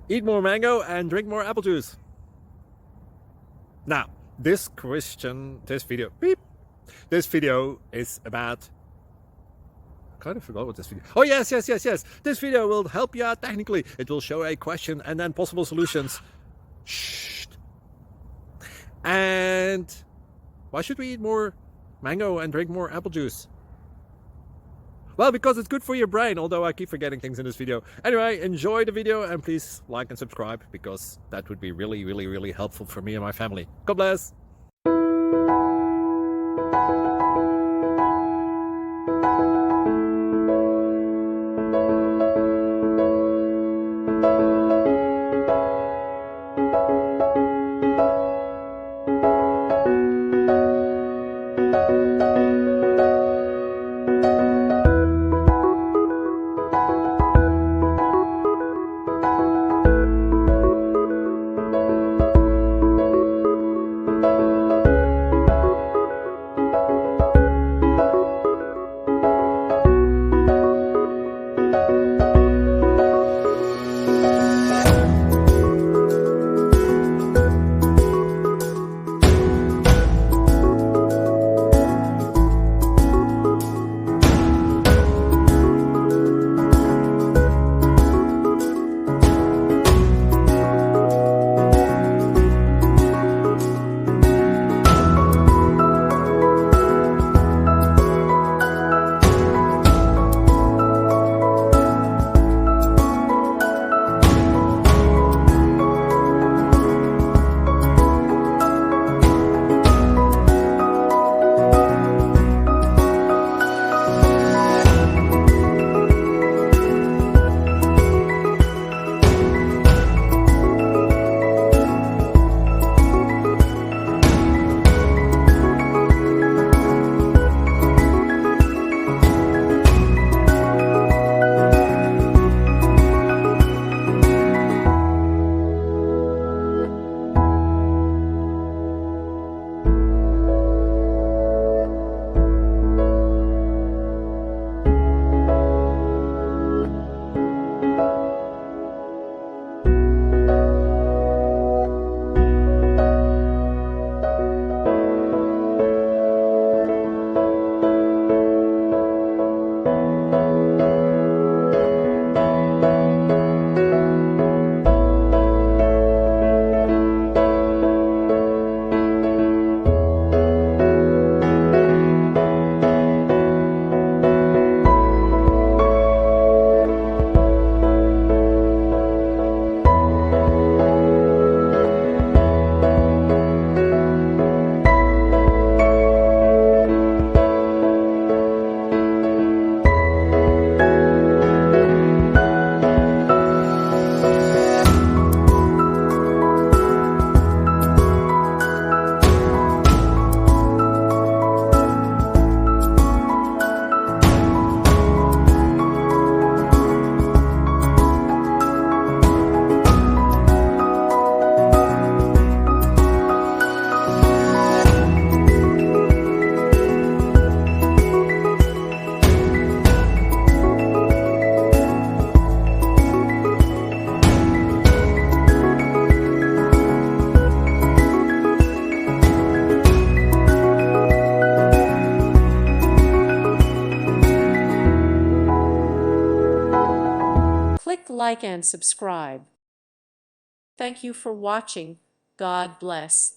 Eat more mango and drink more apple juice. Now, this video is about... I kind of forgot what this video... Oh, yes. This video will help you out technically. It will show a question and then possible solutions. Shh. And why should we eat more mango and drink more apple juice? Well, because it's good for your brain, although I keep forgetting things in this video. Anyway, enjoy the video and please like and subscribe, because that would be really helpful for me and my family. God bless! Click like and subscribe. Thank you for watching. God bless.